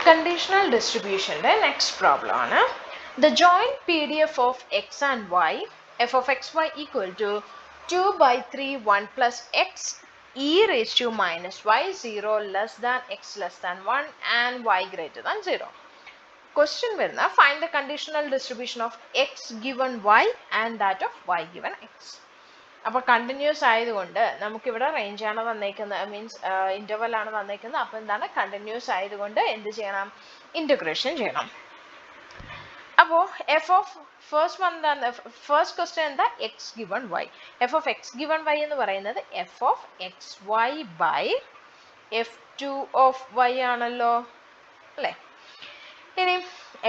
Conditional distribution next problem ആണ്. The joint PDF of x and y, f of xy equal to 2 by 3 1 plus x e raised to minus y 0 less than x less than 1 and y greater than 0. Question വരുന്ന find the conditional distribution of x given y and that of y given x. അപ്പോൾ continuous ആയതുകൊണ്ട് നമുക്കിവിടെ range ആണ് തന്നേക്കുന്നത്, means interval ആണ് തന്നേക്കുന്നത്. അപ്പോൾ എന്താണ്, continuous ആയതുകൊണ്ട് എന്ത് ചെയ്യണം, ഇൻ്റഗ്രേഷൻ ചെയ്യണം. അപ്പോൾ എഫ് ഓഫ് ഫസ്റ്റ് വൺ എന്താണ്, ഫസ്റ്റ് ക്വസ്റ്റ്യൻ എന്താ, X given Y. F of X given Y എന്ന് പറയുന്നത് F of X Y by F two of Y ആണല്ലോ അല്ലേ. ഇനി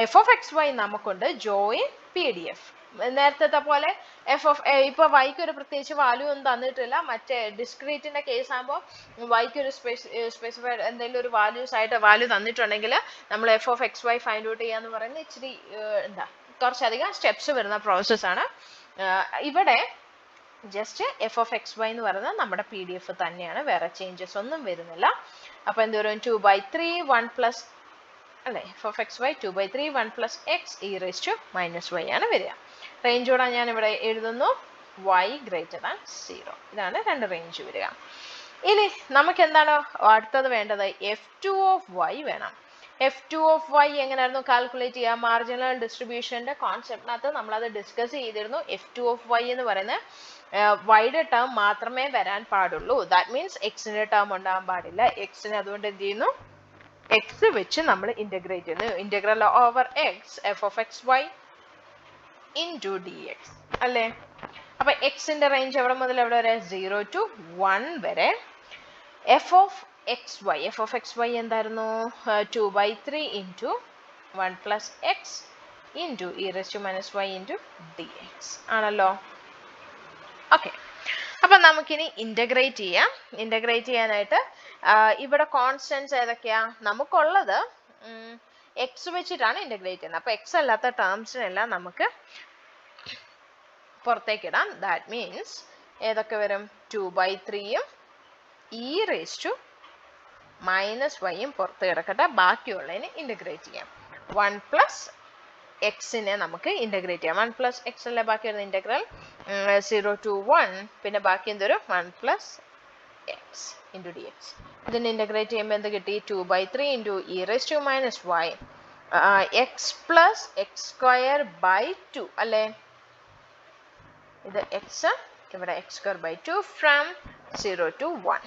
എഫ് ഓഫ് എക്സ് വൈ നമുക്കുണ്ട് ജോയിൻ പി ഡി എഫ്. നേരത്തെ പോലെ എഫ് ഓഫ് ഇപ്പൊ വൈക്ക് ഒരു പ്രത്യേകിച്ച് വാല്യൂ ഒന്നും തന്നിട്ടില്ല. മറ്റേ ഡിസ്ക്രീറ്റിന്റെ കേസ് ആകുമ്പോൾ വൈക്ക് ഒരു സ്പെസിഫൈഡ് എന്തെങ്കിലും ഒരു വാല്യൂസ് ആയിട്ട് വാല്യൂ തന്നിട്ടുണ്ടെങ്കിൽ നമ്മൾ F of X Y find out ചെയ്യാന്ന് പറയുന്നത് ഇച്ചിരി എന്താ കുറച്ചധികം സ്റ്റെപ്സ് വരുന്ന പ്രോസസ്സാണ്. ഇവിടെ just F of X Y എന്ന് പറയുന്നത് നമ്മുടെ പി ഡി എഫ് തന്നെയാണ്, വേറെ ചേഞ്ചസ് ഒന്നും വരുന്നില്ല. അപ്പൊ എന്ത് വരും, 2/3 1 പ്ലസ് അല്ലെ, F of X Y 2/3 1 plus X E raise to minus Y ആണ് വരിക. റേഞ്ചോടെ ഞാൻ ഇവിടെ എഴുതുന്നു y ഗ്രേറ്റർ ദാൻ 0. ഇതാണ് രണ്ട് റേഞ്ച് വരിക. ഇനി നമുക്ക് എന്താണ് അടുത്തത് വേണ്ടത്, എഫ് ടു ഓഫ് വൈ വേണം. എഫ് ടു ഓഫ് വൈ എങ്ങനെയായിരുന്നു കാൽക്കുലേറ്റ് ചെയ്യുക, മാർജിനൽ ഡിസ്ട്രിബ്യൂഷന്റെ കോൺസെപ്റ്റിനകത്ത് നമ്മളത് ഡിസ്കസ് ചെയ്തിരുന്നു. എഫ് ടു ഓഫ് വൈ എന്ന് പറയുന്നത് വൈയുടെ ടേം മാത്രമേ വരാൻ പാടുള്ളൂ. ദാറ്റ് മീൻസ് എക്സിന്റെ ടേം ഉണ്ടാകാൻ പാടില്ല. എക്സിനെ അതുകൊണ്ട് എന്ത് ചെയ്യുന്നു, എക്സ് വെച്ച് നമ്മൾ ഇന്റഗ്രേറ്റ് ചെയ്യുന്നു. Integral over X F of X Y into D X അല്ലേ. അപ്പൊ എക്സിന്റെ റേഞ്ച് എവിടെ മുതൽ എവിടെ വരെ, 0 to 1 വരെ. F of X Y, F of X Y എന്തായിരുന്നു, 2/3 into 1 plus X into E raise to minus Y into D X ആണല്ലോ. ഓക്കെ, അപ്പൊ നമുക്കിനി ഇന്റഗ്രേറ്റ് ചെയ്യാം. ഇന്റഗ്രേറ്റ് ചെയ്യാനായിട്ട് ഇവിടെ കോൺസ്റ്റൻസ് ഏതൊക്കെയാ നമുക്കുള്ളത്, എക്സ് വെച്ചിട്ടാണ് ഇന്റഗ്രേറ്റ് ചെയ്യുന്നത്. അപ്പൊ എക്സ് അല്ലാത്ത ടേംസിനെല്ലാം നമുക്ക് പുറത്തേക്ക് ഇടാം. ദാറ്റ് മീൻസ് ഏതൊക്കെ വരും, 2/3യും ഇ റേസ് ടു മൈനസ് വൈയും പുറത്ത് കിടക്കട്ടെ. ബാക്കിയുള്ളതിന് ഇന്റഗ്രേറ്റ് ചെയ്യാം. 1 പ്ലസ് എക്സിനെ നമുക്ക് ഇന്റഗ്രേറ്റ് ചെയ്യാം. 1 പ്ലസ് എക്സ് അല്ലേ ബാക്കി വരുന്ന ഇന്റഗ്രൽ, 0 to 1. പിന്നെ ബാക്കി എന്തൊരു 1 plus X into D X. ഇതിന് ഇന്റഗ്രേറ്റ് ചെയ്യുമ്പോൾ എന്ത് കിട്ടി, 2/3 into E raise to minus Y X plus X square by 2 അല്ലേ. ഇത് എക്സ്, ഇവിടെ X square by 2 from 0 to 1.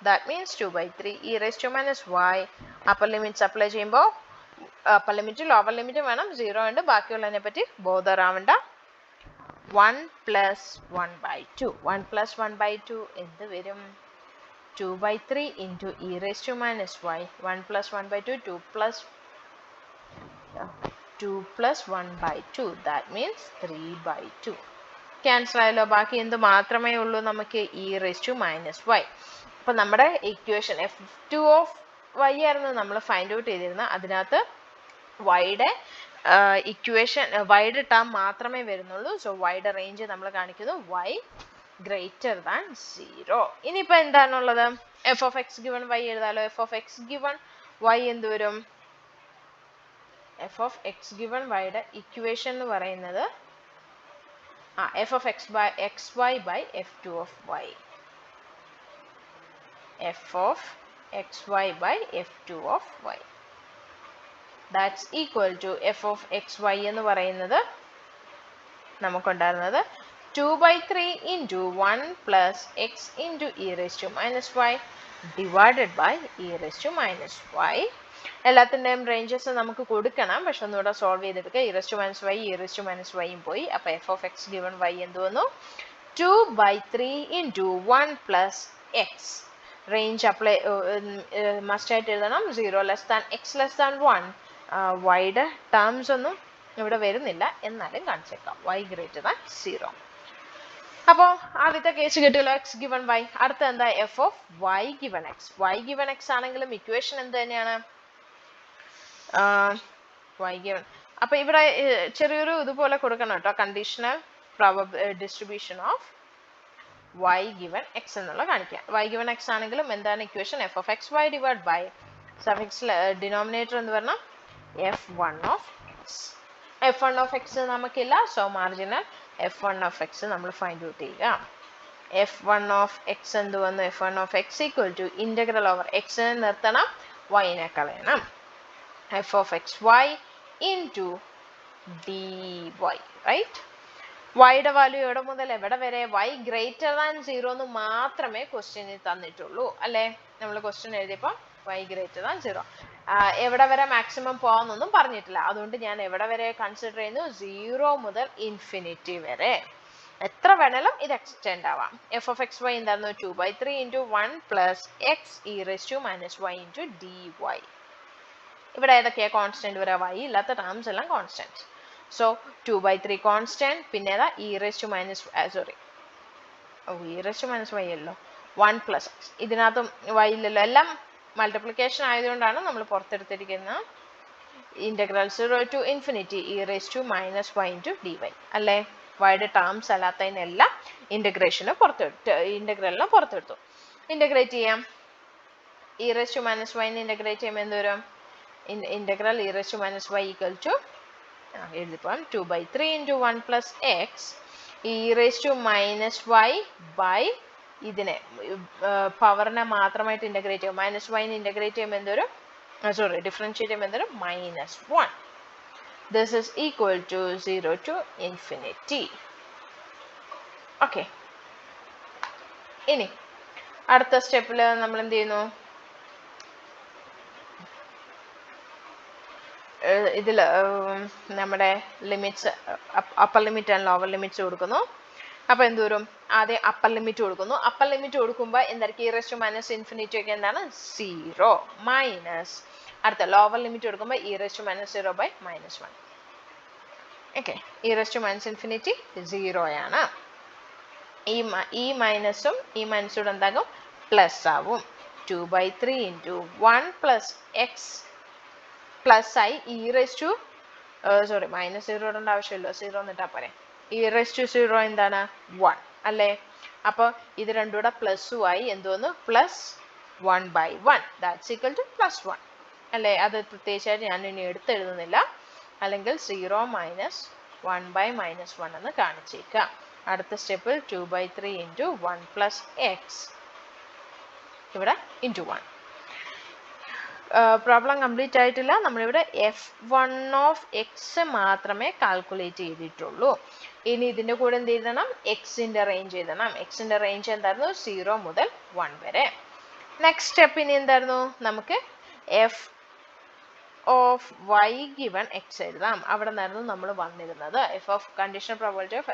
That means 2/3 E raise to minus Y. Upper limits apply ചെയ്യുമ്പോൾ upper limit lower limit വേണം, 0 ഉണ്ട്. ബാക്കിയുള്ളതിനെ പറ്റി bother ആവണ്ട. 1 plus 1/2 1 plus 1/2 എന്ത് വരും, 2/3 into E raise to minus Y. 1 plus 1/2 2 plus 1/2 that means 3/2. Cancel ആയല്ലോ. ബാക്കി എന്ത് മാത്രമേ ഉള്ളൂ നമുക്ക്, E raise to minus Y. അപ്പൊ നമ്മുടെ equation F two of Y ആയിരുന്നു നമ്മൾ ഫൈൻഡ് ഔട്ട് ചെയ്തിരുന്നത്. അതിനകത്ത് വൈയുടെ ഇക്വേഷൻ വൈയുടെ ടേം മാത്രമേ വരുന്നുള്ളൂ. സോ വൈയുടെ റേഞ്ച് നമ്മൾ കാണിക്കുന്നു y ഗ്രേറ്റർ ദാൻ 0. ഇനിയിപ്പോ എന്താണുള്ളത്, F of X given Y എഴുതാലോ. F of X given Y എന്ത് വരും, എഫ് ഓഫ് എക്സ് ഗിവൺ വൈയുടെ ഇക്വേഷൻ എന്ന് പറയുന്നത് F of X by X Y by F two of Y. F of X Y by F two of Y that's equal to F of X Y എന്ന് പറയുന്നത് നമുക്കുണ്ടായിരുന്നത് 2/3 into 1 plus X into E raise to minus Y divided by E raise to minus Y. എല്ലാത്തിൻ്റെയും ranges നമുക്ക് കൊടുക്കണം, പക്ഷെ ഒന്നുകൂടെ solve ചെയ്തെടുക്കുക. E raise to minus Y E raise to minus വൈയും പോയി. അപ്പോൾ F of X given Y എന്ത് വന്നു, 2/3 into 1 plus X. Range apply മസ്റ്റായിട്ട് എഴുതണം, 0 less than X less than 1. വൈയുടെ ടേംസ് ഒന്നും ഇവിടെ വരുന്നില്ല, എന്നാലും കാണിച്ചേക്കാം y ഗ്രേറ്റർ ദാൻ 0. അപ്പോൾ ആദ്യത്തെ കേസ് കിട്ടിയല്ലോ, എക്സ് ഗിവൺ വൈ. അടുത്ത എന്താ, F of Y given X. Y given X ആണെങ്കിലും ഇക്വേഷൻ എന്ത് തന്നെയാണ്, വൈ ഗിവൺ. അപ്പൊ ഇവിടെ ചെറിയൊരു ഇതുപോലെ കൊടുക്കണം കേട്ടോ, conditional distribution of y given x എന്നുള്ള കാണിക്കാം. y given x ആണെങ്കിലും എന്താണ് equation, f of x y divided by suffix denominator എന്ന് പറഞ്ഞാൽ f1 of x. f1 of x നമുക്കില്ല, so marginal f1 of x നമ്മൾ ഫൈൻഡ് ഔട്ട് ചെയ്യുക. f1 of x എന്ത് വന്നു? f1 of x equal to integral over x നിർത്തണം, y നെ കളയണം, f of xy into dy, right? വൈയുടെ value എവിടെ മുതൽ എവിടെ വരെ? y ഗ്രേറ്റർ ദാൻ 0 എന്ന് മാത്രമേ ക്വസ്റ്റ്യനിൽ തന്നിട്ടുള്ളൂ അല്ലേ? നമ്മൾ ക്വസ്റ്റ്യൻ എഴുതിയപ്പോൾ y ഗ്രേറ്റർ ദാൻ 0. എവിടെ വരെ മാക്സിമം പോകാമെന്നൊന്നും പറഞ്ഞിട്ടില്ല, അതുകൊണ്ട് ഞാൻ എവിടെ വരെ കൺസിഡർ ചെയ്യുന്നു? 0 മുതൽ ഇൻഫിനിറ്റി വരെ. എത്ര വേണേലും ഇത് എക്സ്റ്റെൻഡ് ആവാം. f of xy എന്തായിരുന്നു? 2/3 into 1 plus x e raised to minus y into dy. ഇവിടെ ഏതൊക്കെയാ കോൺസ്റ്റന്റ് വരെ? y ഇല്ലാത്ത ടേംസ് എല്ലാം കോൺസ്റ്റന്റ്. സോ 2/3 കോൺസ്റ്റന്റ്, പിന്നെ ഏതാ? e raised to minus y അല്ലോ, 1 plus ഇതിനകത്തും y ഇല്ലല്ലോ, എല്ലാം മൾട്ടിപ്ലിക്കേഷൻ ആയതുകൊണ്ടാണ് നമ്മൾ പുറത്തെടുത്തിരിക്കുന്നത്. Integral 0 to infinity e raised to minus y into dy അല്ലേ? വൈയുടെ ടേംസ് അല്ലാത്തതിനെല്ലാം ഇന്റഗ്രലിന് പുറത്തെടുത്തു. ഇന്റഗ്രേറ്റ് ചെയ്യാം. e raised to minus y integrate ചെയ്യുമ്പോൾ എന്ത് വരും? Integral e raised to minus y equal to എഴുതിപ്പോം 2/3 into 1 plus x e raised to minus y by ഇതിനെ പവറിനെ മാത്രമായിട്ട് ഇന്റഗ്രേറ്റ് ചെയ്യും. മൈനസ് വൈനെ ഇന്റഗ്രേറ്റ് ചെയ്യുമ്പോൾ എന്തൊരു ഡിഫറൻഷിയേറ്റ് ചെയ്യുമ്പോൾ എന്തൊരു -1. This is equal to 0 to infinity. Okay. ഇനി അടുത്ത സ്റ്റെപ്പിൽ നമ്മൾ എന്ത് ചെയ്യുന്നു? ഇതിൽ നമ്മുടെ limits upper limit and lower limits കൊടുക്കുന്നു. അപ്പോൾ എന്ത് വരും? ആദ്യം അപ്പർ ലിമിറ്റ് കൊടുക്കുന്നു. അപ്പർ ലിമിറ്റ് കൊടുക്കുമ്പോൾ എന്തായിരിക്കും? e raised to minus infinity ഒക്കെ എന്താണ്? 0 മൈനസ്. അടുത്ത ലോവർ ലിമിറ്റ് കൊടുക്കുമ്പോൾ e raised to minus 0 by -1. Okay, e raised to minus infinity 0 ആണ്. ഈ മൈനസും ഈ മൈനസും എന്താകും? പ്ലസ് ആവും. 2/3 into 1 plus x plus i e raised to -0 ഇടേണ്ട ആവശ്യമില്ല, 0 എന്നിട്ടാ പോരെ. e raised to 0 എന്താണ്? 1 അല്ലേ? അപ്പോൾ ഇത് രണ്ടും കൂടെ പ്ലസ്സും ആയി എന്തോന്ന്? പ്ലസ് 1/1 ദാറ്റ്സ് ഈക്വൽ ടു +1 അല്ലേ? അത് പ്രത്യേകിച്ചായിട്ട് ഞാൻ ഇനി എടുത്തെഴുതുന്നില്ല, അല്ലെങ്കിൽ 0 minus 1/-1 എന്ന് കാണിച്ചേക്കാം. അടുത്ത സ്റ്റെപ്പിൽ 2/3 into 1 plus x ഇവിടെ into 1. പ്രോബ്ലം കംപ്ലീറ്റ് ആയിട്ടില്ല. നമ്മളിവിടെ f1 of x മാത്രമേ കാൽക്കുലേറ്റ് ചെയ്തിട്ടുള്ളൂ. ഇനി ഇതിൻ്റെ കൂടെ എന്ത് എഴുതണം? എക്സിൻ്റെ റേഞ്ച് എഴുതണം. എക്സിൻ്റെ റേഞ്ച് എന്തായിരുന്നു? 0 മുതൽ 1 വരെ. നെക്സ്റ്റ് സ്റ്റെപ്പ് ഇനി എന്തായിരുന്നു? നമുക്ക് F of y given x എഴുതാം. അവിടെ നിന്നായിരുന്നു നമ്മൾ വന്നിരുന്നത്. F of conditional probability of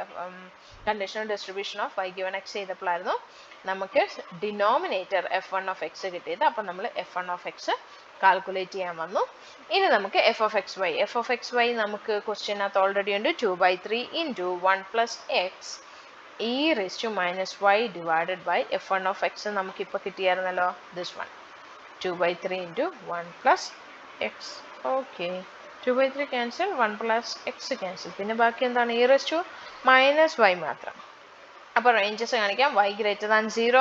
conditional distribution of y given x ചെയ്തപ്പോഴായിരുന്നു നമുക്ക് ഡിനോമിനേറ്റർ f1 of x കിട്ടിയത്. അപ്പം നമ്മൾ f1 of x കാൽക്കുലേറ്റ് ചെയ്യാൻ വന്നു. ഇനി നമുക്ക് f of xy നമുക്ക് ക്വസ്റ്റ്യനകത്ത് ഓൾറെഡി ഉണ്ട്. 2/3 into 1 plus x e raised to minus y divided by f1 of x നമുക്കിപ്പോൾ കിട്ടിയായിരുന്നല്ലോ, this one 2/3 into 1 plus x. Okay, 2/3 cancel, 1 plus x cancel, പിന്നെ ബാക്കി എന്താണ്? e raised to minus y മാത്രം. അപ്പോൾ ranges കാണിക്കാം. y greater than 0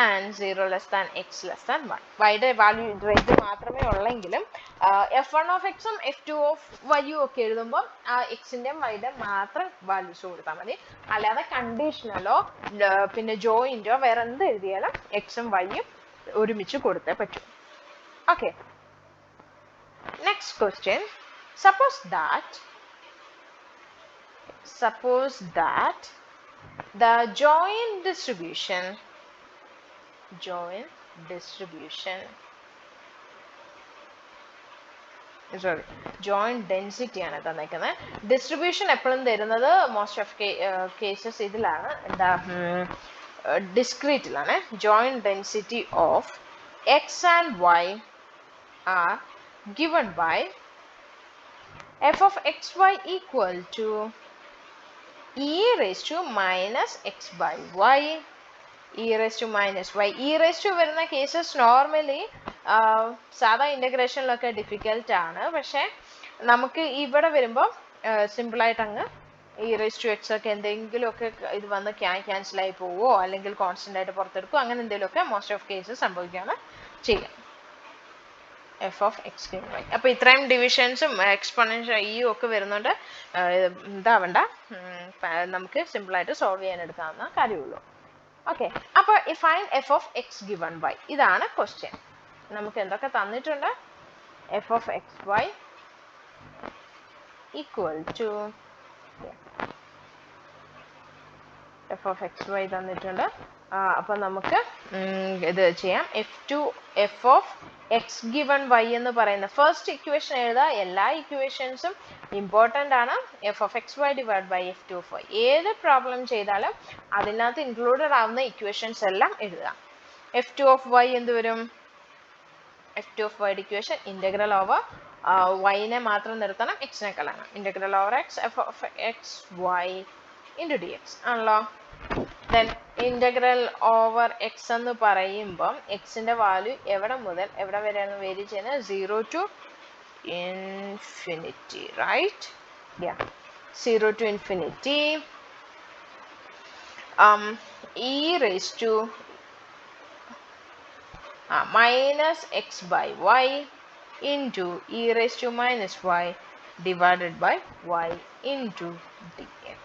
and 0 less than x less than 1. വൈയുടെ value range മാത്രമേ ഉള്ളെങ്കിലും f1 of x ഉം f2 of y ഒക്കെ എഴുതുമ്പോൾ ആ എക്സിൻ്റെയും വൈയുടെ മാത്രം വാല്യൂസ് കൊടുത്താൽ മതി. അല്ലാതെ കണ്ടീഷണലോ പിന്നെ ജോയിൻറ്റോ വേറെ എന്ത് എഴുതിയാലും എക്സും വൈയും ഒരുമിച്ച് കൊടുത്തേ പറ്റും. Okay, next question. Suppose that the joint distribution joint density ആണ് തന്നേക്കുന്നത്. ഡിസ്ട്രിബ്യൂഷൻ എപ്പോഴും തരുന്നത് മോസ്റ്റ് ഓഫ് കേസസ് ഇതിലാണ്, എന്താ ഡിസ്ക്രീറ്റിലാണ്. joint density of x and y are given by f of xy equal to e raised to minus x by y, e raised to minus y. e raised to വരുന്ന cases normally സാധാ ഇൻ്റഗ്രേഷനിലൊക്കെ difficult ആണ്. പക്ഷേ നമുക്ക് ഇവിടെ വരുമ്പോൾ സിമ്പിളായിട്ട് അങ്ങ് e raised to x ഒക്കെ എന്തെങ്കിലുമൊക്കെ ഇത് വന്ന് ക്യാൻസൽ ആയി പോവോ അല്ലെങ്കിൽ കോൺസ്റ്റൻ്റ് ആയിട്ട് പുറത്തെടുക്കുമോ അങ്ങനെ എന്തെങ്കിലുമൊക്കെ മോസ്റ്റ് ഓഫ് കേസസ് സംഭവിക്കുകയാണ് ചെയ്യുക. F of X given Y. അപ്പോൾ ഇത്രയും ഡിവിഷൻസും എക്സ്പൊണൻഷ്യൽ ഈ ഒക്കെ വരുന്നുണ്ട്. ഇതാവണ്ട, നമുക്ക് സിമ്പിളായിട്ട് സോൾവ് ചെയ്യാൻ എടുക്കാവുന്ന കാര്യമുള്ളൂ. ഓക്കെ, അപ്പോൾ find F of X given Y, ഇതാണ് ക്വസ്റ്റ്യൻ. നമുക്ക് എന്തൊക്കെ തന്നിട്ടുണ്ട്? F of X Y equal to F of X Y തന്നിട്ടുണ്ട്. അപ്പം നമുക്ക് ഇത് ചെയ്യാം. F of X given Y എന്ന് പറയുന്ന ഫസ്റ്റ് ഇക്വേഷൻ എഴുതുക. എല്ലാ ഇക്വേഷൻസും ഇമ്പോർട്ടൻ്റ് ആണ്. F of X Y divide by F two of Y. ഏത് പ്രോബ്ലം ചെയ്താലും അതിനകത്ത് ഇൻക്ലൂഡഡ് ആവുന്ന ഇക്വേഷൻസ് എല്ലാം എഴുതുക. എഫ് ടു ഓഫ് വൈ എന്ത് വരും? എഫ് ടു ഓഫ് വൈയുടെ ഇക്വേഷൻ ഇൻ്റഗ്രൽ ഓവർ വൈനെ മാത്രം നിർത്തണം, എക്സിനെ കളയണം. Integral over X F of X Y into D X ആണല്ലോ. ദെൻ ഇൻ്റഗ്രൽ ഓവർ എക്സ് എന്ന് പറയുമ്പം എക്സിൻ്റെ വാല്യൂ എവിടെ മുതൽ എവിടെ വരെയാണ് വേരി ചെയ്യുന്നത്? 0 to infinity, right? Yeah, 0 to infinity. E raised to minus x by y into e raised to minus y divided by y into dx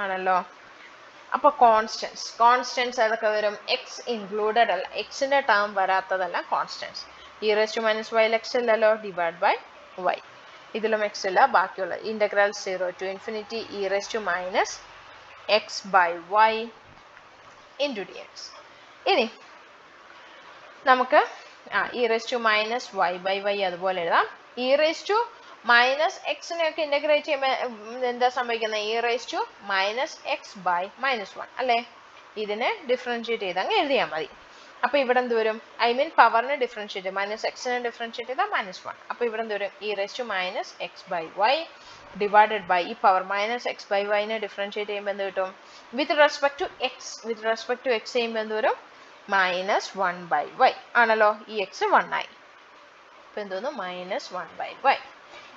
ആണല്ലോ. അപ്പോൾ കോൺസ്റ്റൻസ് ഏതൊക്കെ വരും? എക്സ് ഇൻക്ലൂഡഡ് അല്ല, എക്സിൻ്റെ ടേം വരാത്തതല്ല constants. E raise to minus വൈയിൽ X ഇല്ലല്ലോ, divide by Y. ഇതിലും എക്സ് ഇല്ല, ബാക്കിയുള്ള integral 0 to infinity E raise to minus X by Y into D X. ഇനി നമുക്ക് E raise to minus Y by Y അതുപോലെ എഴുതാം. ഇ റേസ് ടു മൈനസ് എക്സിനെയൊക്കെ ഇൻ്റഗ്രേറ്റ് ചെയ്യുമ്പോൾ എന്താ സംഭവിക്കുന്നത്? E raise to minus X by minus 1 അല്ലേ? ഇതിനെ ഡിഫറൻഷ്യേറ്റ് ചെയ്ത് അങ്ങ് എഴുതിയാൽ മതി. അപ്പോൾ ഇവിടെ എന്ത് വരും? ഐ മീൻ പവറിനെ ഡിഫറൻഷ്യേറ്റ്, മൈനസ് എക്സിനെ ഡിഫറൻഷ്യേറ്റ് ചെയ്താൽ -1. അപ്പോൾ ഇവിടെ എന്ത് വരും? E raise to minus X by Y divided by E power minus X by വൈനെ ഡിഫറൻഷ്യേറ്റ് ചെയ്യുമ്പോൾ എന്ത് കിട്ടും? വിത്ത് റെസ്പെക്ട് ടു എക്സ് ചെയ്യുമ്പോൾ എന്ത് വരും? -1 ബൈ വൈ ആണല്ലോ. ഈ എക്സ് 1 ആയി. അപ്പോൾ എന്തോന്നു? -1 ബൈ വൈ.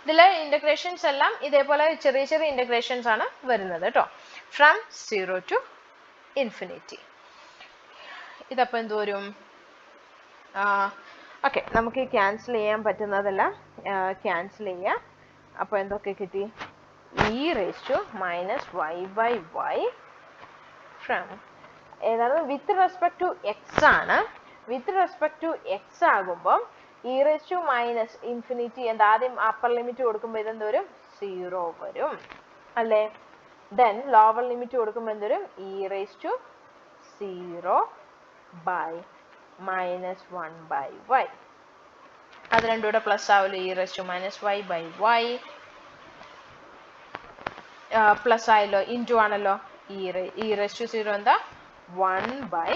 ഇതിലെ ഇൻ്റഗ്രേഷൻസ് എല്ലാം ഇതേപോലെ ചെറിയ ചെറിയ ഇൻ്റഗ്രേഷൻസ് ആണ് വരുന്നത് കേട്ടോ. From 0 to infinity. ഇതപ്പോൾ എന്ത് വരും? ഓക്കെ, നമുക്ക് ക്യാൻസൽ ചെയ്യാൻ പറ്റുന്നതെല്ലാം ക്യാൻസൽ ചെയ്യാം. അപ്പോൾ എന്തൊക്കെ കിട്ടി? E raise to minus Y by Y from ഏതാണ്? വിത്ത് റെസ്പെക്ട് ടു എക്സ് ആണ്. വിത്ത് റെസ്പെക്ട് ടു എക്സ് ആകുമ്പം E raise to minus infinity ആദ്യം അപ്പർ ലിമിറ്റ് കൊടുക്കുമ്പോൾ ഇതെന്ത് വരും? 0 വരും അല്ലേ? ദെൻ ലോവർ ലിമിറ്റ് കൊടുക്കുമ്പോൾ എന്ത് വരും? E raise to 0 by -1 by Y. അത് രണ്ടും കൂടെ പ്ലസ് ആവില്ല. E raise to minus Y by Y plus ആയല്ലോ, ഇൻറ്റു ആണല്ലോ. ഇ റേസ് ടു 0 എന്താ? 1 ബൈ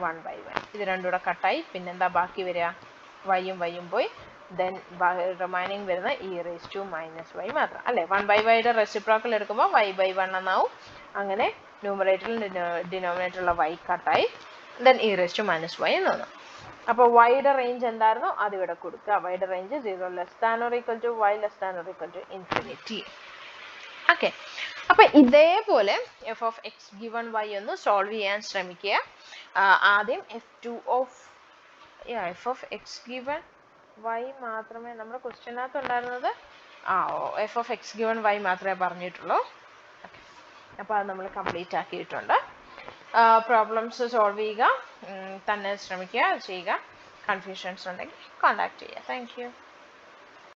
1 ബൈ വൈ. ഇത് രണ്ടും കൂടെ കട്ടായി. പിന്നെന്താ ബാക്കി വരിക? വൈയും പോയി. ദെൻ റിമൈനിങ് വരുന്ന E raise to minus Y മാത്രം അല്ലേ? 1 ബൈ വൈയുടെ റെസിപ്രോക്കൽ എടുക്കുമ്പോൾ y ബൈ 1 എന്നാവും. അങ്ങനെ ന്യൂമറേറ്ററിൽ ഡിനോമിനേറ്ററിലുള്ള y കട്ടായി. Then E raise to minus Y എന്ന് തോന്നും. അപ്പോൾ വൈയുടെ റേഞ്ച് എന്തായിരുന്നു? അതിവിടെ കൊടുക്കുക. വൈയുടെ range 0 less than or equal to y less than or equal to infinity. Okay, അപ്പോൾ ഇതേപോലെ F of X given Y ഒന്ന് സോൾവ് ചെയ്യാൻ ശ്രമിക്കുക. ആദ്യം F of X given Y മാത്രമേ നമ്മുടെ ക്വസ്റ്റ്യനകത്ത് ഉണ്ടായിരുന്നത്. F of X given Y മാത്രമേ പറഞ്ഞിട്ടുള്ളൂ. അപ്പോൾ അത് നമ്മൾ കംപ്ലീറ്റ് ആക്കിയിട്ടുണ്ട്. പ്രോബ്ലംസ് സോൾവ് ചെയ്യുക, തന്നെ ശ്രമിക്കുക, ചെയ്യുക. കൺഫ്യൂഷൻസ് ഉണ്ടെങ്കിൽ കോൺടാക്ട് ചെയ്യുക. Thank you.